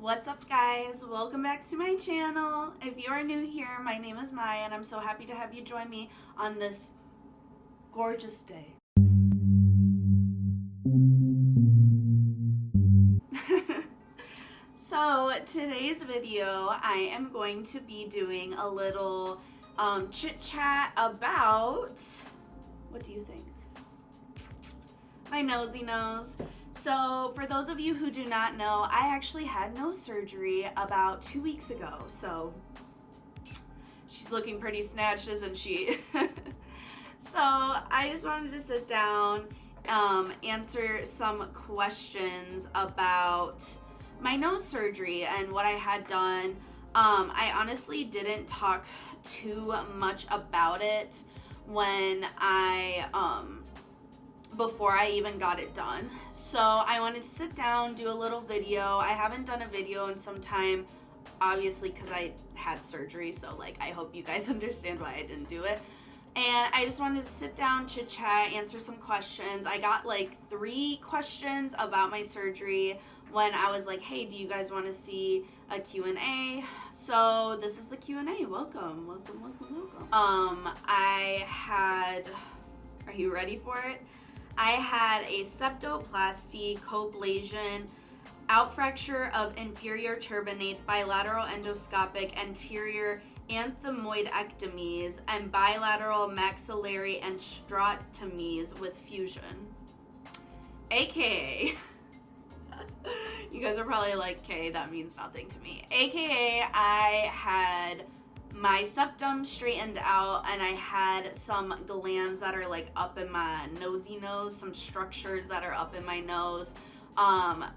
What's up, guys? Welcome back to my channel. If you are new here, my name is Maya and I'm so happy to have you join me on this gorgeous day. So today's video I am going to be doing a little chit chat about, what do you think? My nosy nose. So for those of you who do not know, I actually had nose surgery about 2 weeks ago. So she's looking pretty snatched, isn't she? So I just wanted to sit down, answer some questions about my nose surgery and what I had done. I honestly didn't talk too much about it when before I even got it done. So I wanted to sit down, do a little video. I haven't done a video in some time, obviously, because I had surgery. So like, I hope you guys understand why I didn't do it. And I just wanted to sit down, chit chat, answer some questions. I got like 3 questions about my surgery when I was like, hey, do you guys want to see a Q&A? So this is the Q&A. Welcome, welcome, welcome, welcome. Are you ready for it? I had a septoplasty, coblation, outfracture of inferior turbinates, bilateral endoscopic anterior anthemoidectomies, and bilateral maxillary anastrotomies with fusion. AKA, you guys are probably like, okay, that means nothing to me. AKA, I had my septum straightened out and I had some glands that are like up in my nosy nose, some structures that are up in my nose,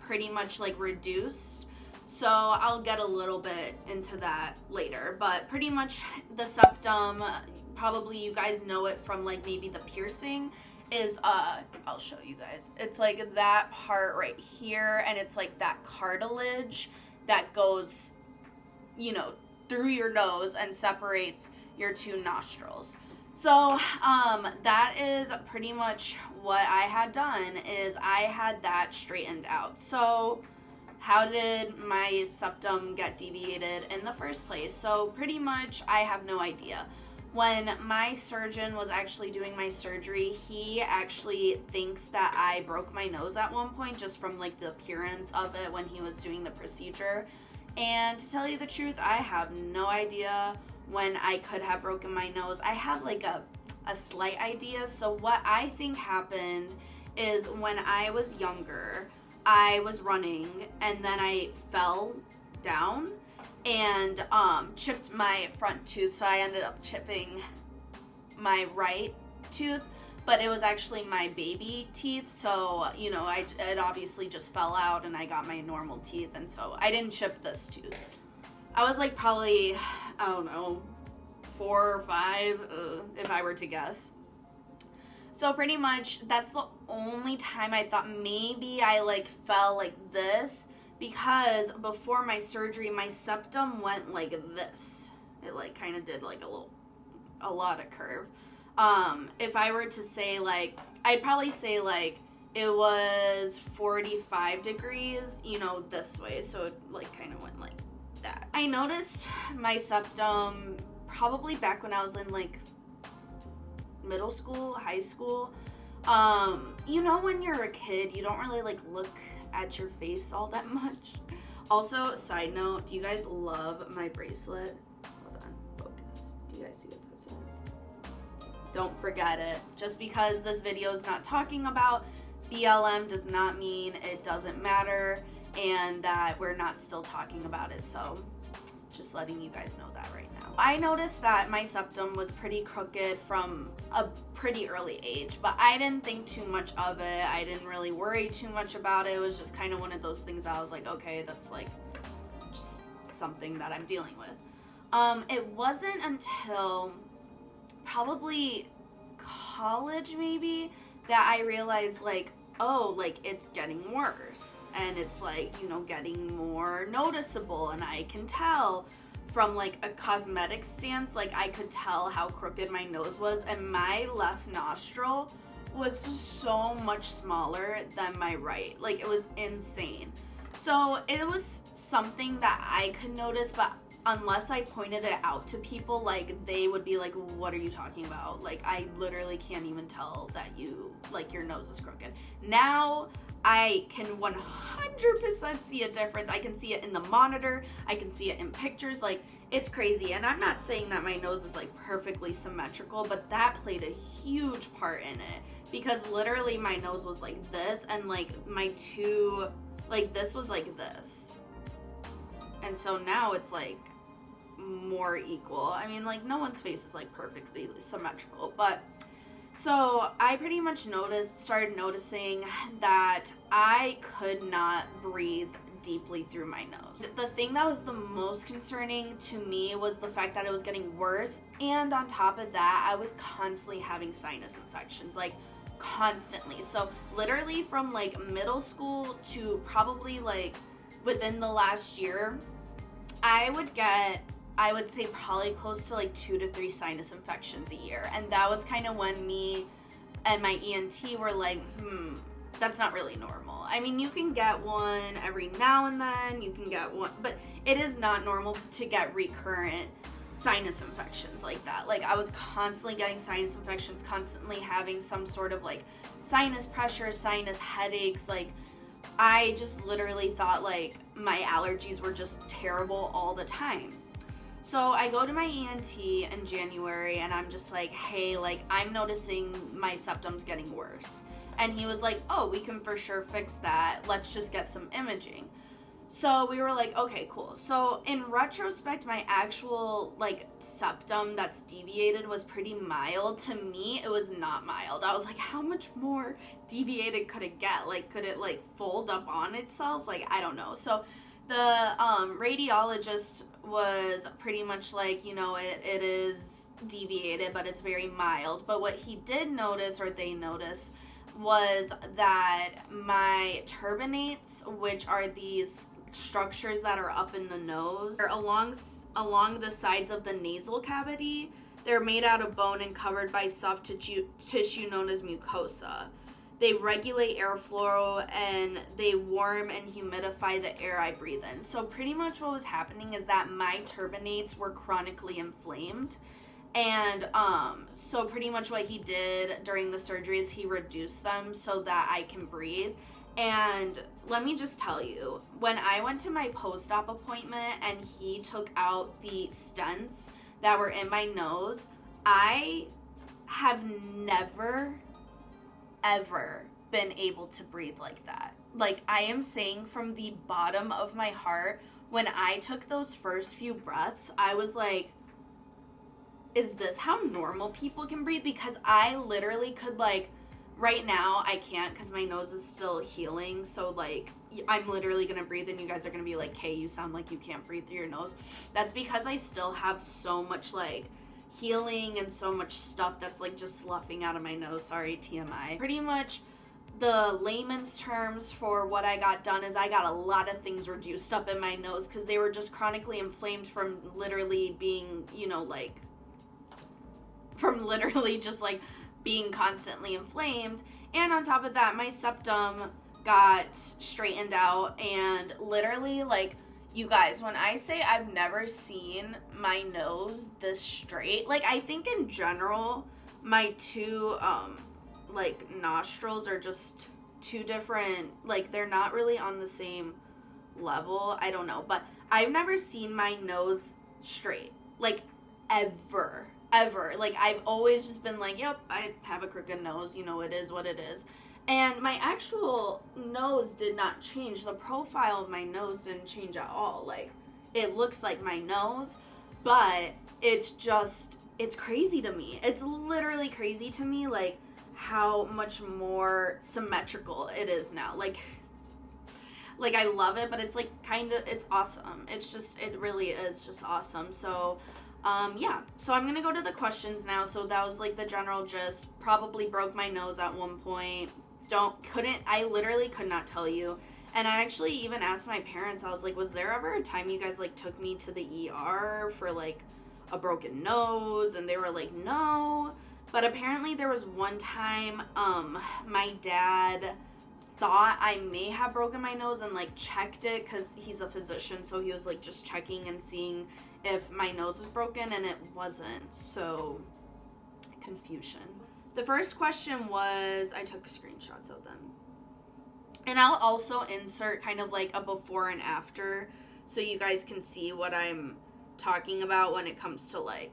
pretty much like reduced. So I'll get a little bit into that later, but pretty much the septum, probably you guys know it from like maybe the piercing, is I'll show you guys. It's like that part right here, and it's like that cartilage that goes, you know, through your nose and separates your 2 nostrils. So that is pretty much what I had done, is I had that straightened out. So how did my septum get deviated in the first place? So pretty much I have no idea. When my surgeon was actually doing my surgery, he actually thinks that I broke my nose at one point just from like the appearance of it when he was doing the procedure. And to tell you the truth, I have no idea when I could have broken my nose. I have like a slight idea. So what I think happened is when I was younger, I was running and then I fell down and chipped my front tooth. So I ended up chipping my right tooth, but it was actually my baby teeth. So, you know, it obviously just fell out and I got my normal teeth. And so I didn't chip this tooth. I was like probably, I don't know, 4 or 5, if I were to guess. So pretty much that's the only time I thought maybe I like fell like this, because before my surgery, my septum went like this. It like kind of did like a lot of curve. If I were to say like, I'd probably say like it was 45 degrees, you know, this way. So it like kind of went like that. I noticed my septum probably back when I was in like middle school, high school. You know, when you're a kid, you don't really like look at your face all that much. Also, side note, do you guys love my bracelet? Hold on, focus. Do you guys see what that says? Don't forget it. Just because this video is not talking about BLM does not mean it doesn't matter and that we're not still talking about it. So just letting you guys know that right now. I noticed that my septum was pretty crooked from a pretty early age, but I didn't think too much of it. I didn't really worry too much about it. It was just kind of one of those things that I was like, okay, that's like just something that I'm dealing with. It wasn't until probably college maybe that I realized like, oh, like it's getting worse and it's like, you know, getting more noticeable, and I can tell from like a cosmetic stance, like I could tell how crooked my nose was, and my left nostril was so much smaller than my right. Like it was insane. So it was something that I could notice, but unless I pointed it out to people, like, they would be like, what are you talking about? Like, I literally can't even tell that your nose is crooked. Now I can 100% see a difference. I can see it in the monitor. I can see it in pictures. Like, it's crazy. And I'm not saying that my nose is like perfectly symmetrical, but that played a huge part in it, because literally my nose was like this, and like my two, like this was like this. And so now it's like more equal. I mean, like, no one's face is like perfectly symmetrical, but so I pretty much started noticing that I could not breathe deeply through my nose. The thing that was the most concerning to me was the fact that it was getting worse, and on top of that, I was constantly having sinus infections, like constantly. So literally from like middle school to probably like within the last year, I would say probably close to like 2 to 3 sinus infections a year. And that was kind of when me and my ENT were like, that's not really normal. I mean, you can get one every now and then, you can get one, but it is not normal to get recurrent sinus infections like that. Like, I was constantly getting sinus infections, constantly having some sort of like sinus pressure, sinus headaches. Like, I just literally thought like my allergies were just terrible all the time. So I go to my ENT in January, and I'm just like, hey, like, I'm noticing my septum's getting worse. And he was like, oh, we can for sure fix that. Let's just get some imaging. So we were like, okay, cool. So in retrospect, my actual like septum that's deviated was pretty mild. To me, it was not mild. I was like, how much more deviated could it get? Like, could it like fold up on itself? Like, I don't know. So the radiologist was pretty much like, you know, it is deviated, but it's very mild. But what he did notice, or they noticed, was that my turbinates, which are these structures that are up in the nose, are along the sides of the nasal cavity. They're made out of bone and covered by soft tissue known as mucosa. They regulate airflow, and they warm and humidify the air I breathe in. So pretty much what was happening is that my turbinates were chronically inflamed. And so pretty much what he did during the surgery is he reduced them so that I can breathe. And let me just tell you, when I went to my post-op appointment and he took out the stents that were in my nose, I have never, ever been able to breathe like that. Like, I am saying from the bottom of my heart, when I took those first few breaths, I was like, is this how normal people can breathe? Because I literally could, like, right now I can't because my nose is still healing. So, like, I'm literally going to breathe and you guys are going to be like, hey, you sound like you can't breathe through your nose. That's because I still have so much, like, healing and so much stuff that's, like, just sloughing out of my nose. Sorry, TMI. Pretty much the layman's terms for what I got done is I got a lot of things reduced up in my nose because they were just chronically inflamed from literally being, you know, like, from literally just like being constantly inflamed. And on top of that, my septum got straightened out, and literally, like, you guys, when I say I've never seen my nose this straight, like, I think in general my two like nostrils are just two different, like, they're not really on the same level. I don't know, but I've never seen my nose straight, like, ever. Like, I've always just been like, yep, I have a crooked nose, you know, it is what it is. And my actual nose did not change. The profile of my nose didn't change at all. Like, it looks like my nose, but it's just, it's crazy to me. It's literally crazy to me, like, how much more symmetrical it is now. Like, I love it, but it's, like, kind of, it's awesome. It's just, it really is just awesome. So, yeah, so I'm gonna go to the questions now. So that was like the general gist. Probably broke my nose at one point. I literally could not tell you. And I actually even asked my parents, I was like, was there ever a time you guys like took me to the ER for like a broken nose? And they were like, no. But apparently there was one time, my dad thought I may have broken my nose and like checked it because he's a physician, so he was like just checking and seeing if my nose was broken, and it wasn't. So confusion. The first question was, I took screenshots of them, and I'll also insert kind of like a before and after so you guys can see what I'm talking about when it comes to like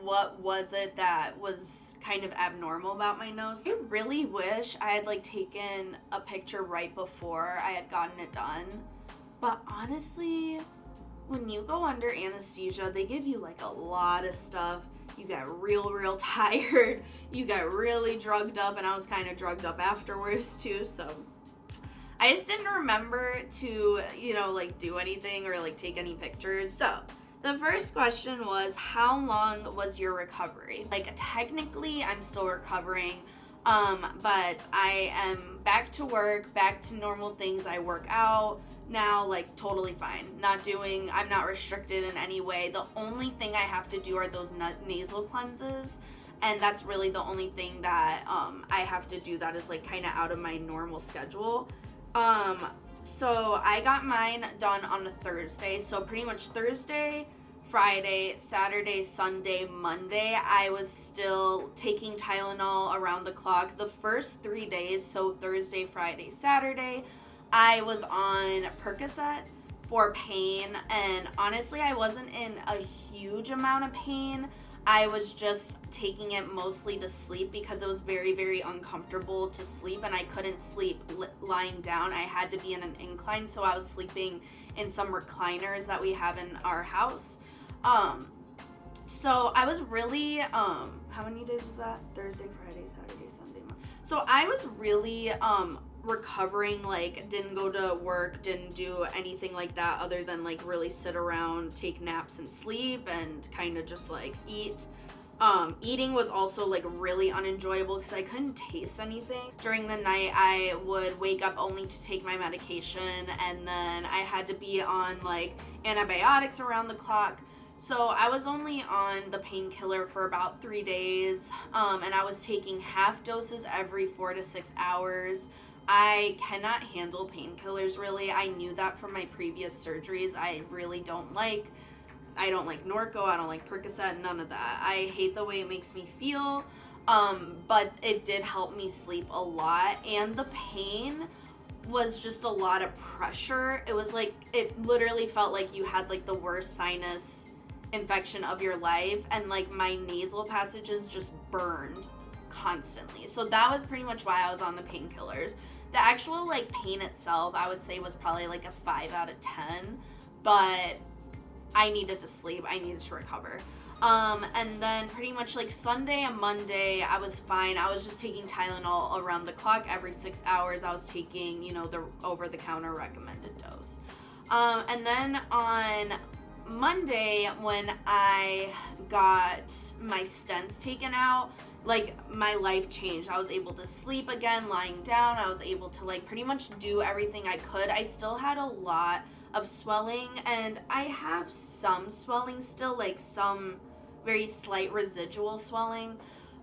what was it that was kind of abnormal about my nose. I really wish I had like taken a picture right before I had gotten it done, but honestly, when you go under anesthesia, they give you like a lot of stuff. You get real tired, you get really drugged up, and I was kind of drugged up afterwards too, so I just didn't remember to, you know, like do anything or like take any pictures. So the first question was, how long was your recovery? Like, technically, I'm still recovering, but I am back to work, back to normal things. I work out now, like, totally fine. I'm not restricted in any way. The only thing I have to do are those nasal cleanses, and that's really the only thing that I have to do that is, like, kind of out of my normal schedule. So I got mine done on a Thursday. So pretty much Thursday, Friday, Saturday, Sunday, Monday, I was still taking Tylenol around the clock. The first 3 days, so Thursday, Friday, Saturday, I was on Percocet for pain. And honestly, I wasn't in a huge amount of pain. I was just taking it mostly to sleep because it was very uncomfortable to sleep, and I couldn't sleep lying down. I had to be in an incline, so I was sleeping in some recliners that we have in our house. So I was really, how many days was that? Thursday, Friday, Saturday, Sunday, Monday. So I was really, recovering, like, didn't go to work, didn't do anything like that other than, like, really sit around, take naps and sleep, and kind of just, like, eat. Eating was also, like, really unenjoyable because I couldn't taste anything. During the night, I would wake up only to take my medication, and then I had to be on, like, antibiotics around the clock. So I was only on the painkiller for about 3 days, and I was taking half doses every 4 to 6 hours. I cannot handle painkillers, really. I knew that from my previous surgeries. I don't like Norco, I don't like Percocet, none of that. I hate the way it makes me feel, but it did help me sleep a lot, and the pain was just a lot of pressure. It was like, it literally felt like you had like the worst sinus infection of your life, and like my nasal passages just burned constantly. So that was pretty much why I was on the painkillers. The actual like pain itself, I would say, was probably like a 5 out of 10, but I needed to sleep, I needed to recover. And then pretty much like Sunday and Monday, I was fine. I was just taking Tylenol around the clock every 6 hours. I was taking, you know, the over-the-counter recommended dose. And then on Monday, when I got my stents taken out, like, my life changed. I was able to sleep again, lying down. I was able to, like, pretty much do everything I could. I still had a lot of swelling, and I have some swelling still, like, some very slight residual swelling,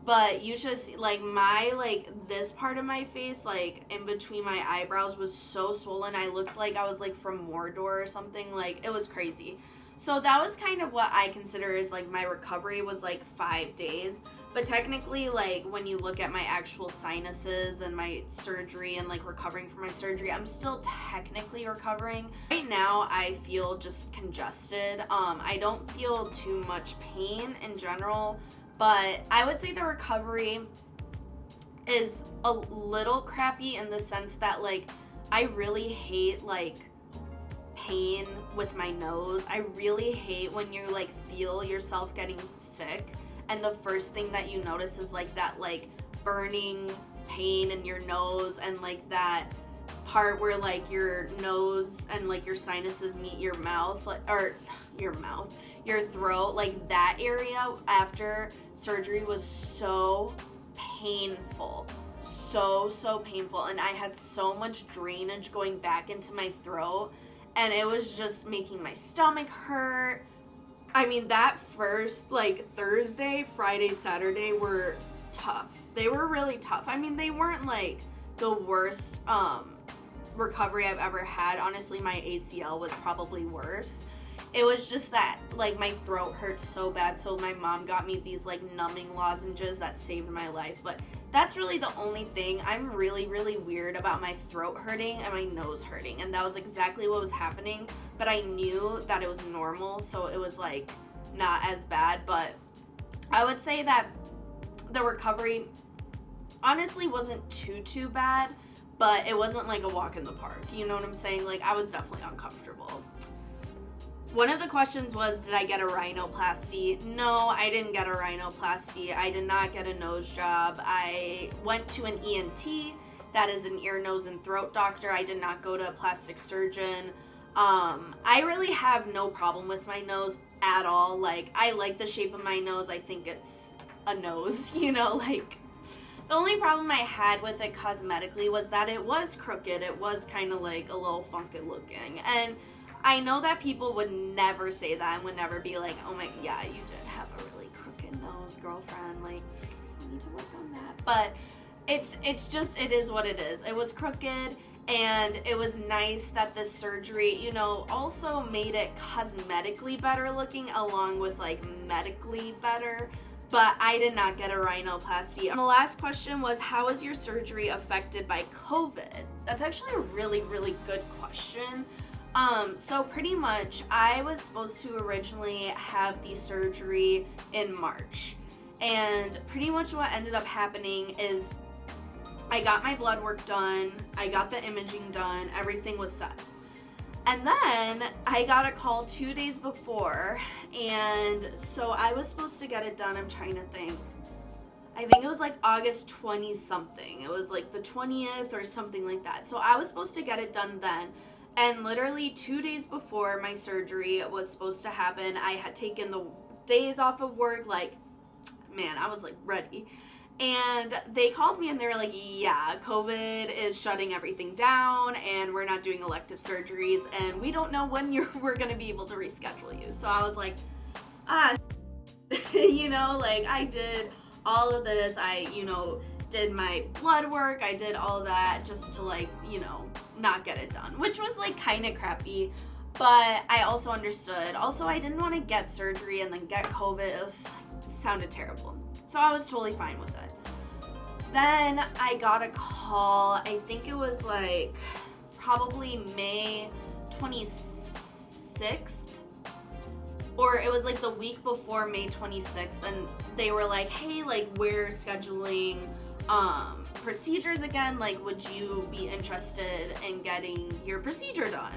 but you just, like, my, like, this part of my face, like, in between my eyebrows was so swollen. I looked like I was, like, from Mordor or something. Like, it was crazy. So that was kind of what I consider is, like, my recovery was, like, 5 days. But technically, like, when you look at my actual sinuses and my surgery and, like, recovering from my surgery, I'm still technically recovering. Right now, I feel just congested. I don't feel too much pain in general, but I would say the recovery is a little crappy in the sense that, like, I really hate, like, pain with my nose. I really hate when you, like, feel yourself getting sick, and the first thing that you notice is, like, that, like, burning pain in your nose, and, like, that part where, like, your nose and, like, your sinuses meet your mouth, like, or your throat, like, that area after surgery was so painful. So painful, and I had so much drainage going back into my throat, and it was just making my stomach hurt. I mean, that first, like, Thursday, Friday, Saturday were tough. They were really tough. I mean, they weren't, like, the worst recovery I've ever had. Honestly, my ACL was probably worse. It was just that, like, my throat hurt so bad, so my mom got me these, like, numbing lozenges that saved my life. But that's really the only thing. I'm really, really weird about my throat hurting and my nose hurting, and that was exactly what was happening. But I knew that it was normal, so it was, like, not as bad. But I would say that the recovery honestly wasn't too bad, but it wasn't like a walk in the park. You know what I'm saying? Like, I was definitely uncomfortable. One of the questions was, did I get a rhinoplasty? No, I didn't get a rhinoplasty. I did not get a nose job. I went to an ENT, that is an ear, nose, and throat doctor. I did not go to a plastic surgeon. I really have no problem with my nose at all. Like, I like the shape of my nose. I think it's a nose, you know, like, the only problem I had with it cosmetically was that it was crooked. It was kind of like a little funky looking. And I know that people would never say that and would never be like, oh my, yeah, you did have a really crooked nose, girlfriend. Like, you need to work on that. But it's just, it is what it is. It was crooked, and it was nice that the surgery, you know, also made it cosmetically better looking along with, like, medically better. But I did not get a rhinoplasty. And the last question was, how was your surgery affected by COVID? That's actually a really, really good question. So pretty much, I was supposed to originally have the surgery in March. And pretty much what ended up happening is I got my blood work done, I got the imaging done, everything was set. And then I got a call 2 days before, and so I was supposed to get it done, I'm trying to think. I think it was like August 20 something. It was like the 20th or something like that. So I was supposed to get it done then. And literally 2 days before my surgery was supposed to happen, I had taken the days off of work, like, man, I was like ready. And they called me and they were like, yeah, COVID is shutting everything down and we're not doing elective surgeries and we don't know when we're going to be able to reschedule you. So I was like, you know, like, I did all of this. I, you know, did my blood work. I did all of that just to, like, you know, not get it done, which was, like, kind of crappy. But I also understood. Also, I didn't want to get surgery and then get COVID. It sounded terrible. So I was totally fine with it. Then I got a call, I think it was like probably May 26th, or it was like the week before May 26th, and they were like, hey, like, we're scheduling procedures again, like, would you be interested in getting your procedure done?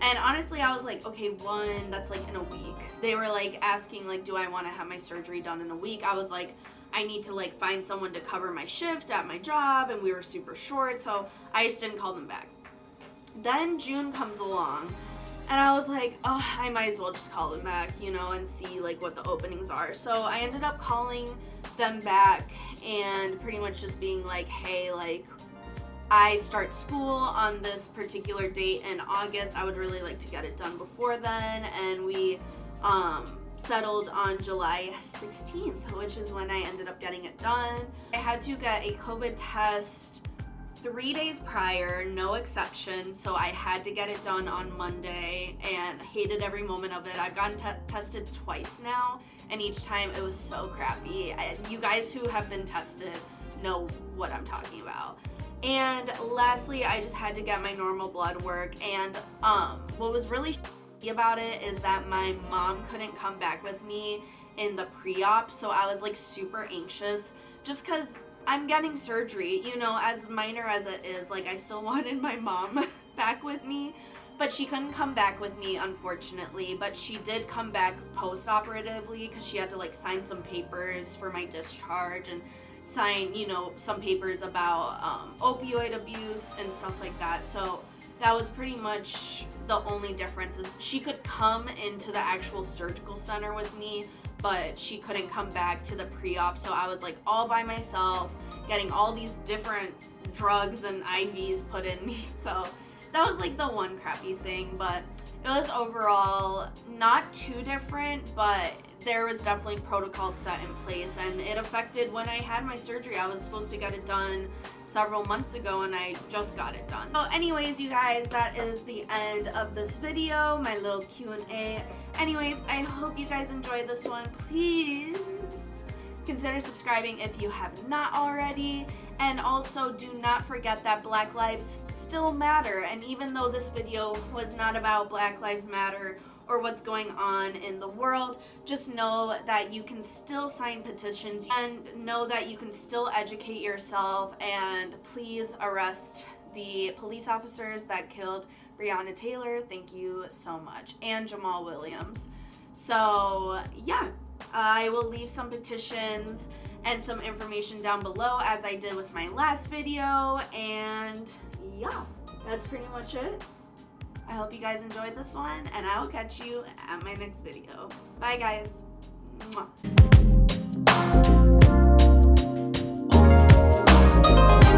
And honestly, I was like, okay, one, that's like in a week. They were like asking, like, do I want to have my surgery done in a week? I was like, I need to, like, find someone to cover my shift at my job, and we were super short, so I just didn't call them back. Then June comes along, and I was like, oh, I might as well just call them back, you know, and see, like, what the openings are. So I ended up calling them back and pretty much just being like, hey, like, I start school on this particular date in August. I would really like to get it done before then. And we settled on July 16th, which is when I ended up getting it done. I had to get a COVID test 3 days prior, no exception. So I had to get it done on Monday and hated every moment of it. I've gotten tested twice now, and each time it was so crappy. You guys who have been tested know what I'm talking about. And lastly, I just had to get my normal blood work. And what was really about it is that my mom couldn't come back with me in the pre-op, so I was like super anxious just because I'm getting surgery, you know, as minor as it is. Like, I still wanted my mom back with me, but she couldn't come back with me, unfortunately. But she did come back post-operatively because she had to, like, sign some papers for my discharge and sign, you know, some papers about opioid abuse and stuff like that. So that was pretty much the only difference, is she could come into the actual surgical center with me, but she couldn't come back to the pre-op. So I was like all by myself, getting all these different drugs and IVs put in me. So that was like the one crappy thing, but It was overall not too different, but there was definitely protocols set in place, and it affected when I had my surgery. I was supposed to get it done several months ago, and I just got it done. So anyways, you guys, that is the end of this video, my little Q&A. Anyways, I hope you guys enjoyed this one. Please consider subscribing if you have not already. And also, do not forget that Black lives still matter. And even though this video was not about Black Lives Matter or what's going on in the world, just know that you can still sign petitions and know that you can still educate yourself. And please arrest the police officers that killed Breonna Taylor. Thank you so much. And Jamal Williams. So yeah, I will leave some petitions and some information down below, as I did with my last video. And yeah, that's pretty much it. I hope you guys enjoyed this one, and I'll catch you at my next video. Bye guys. Mwah.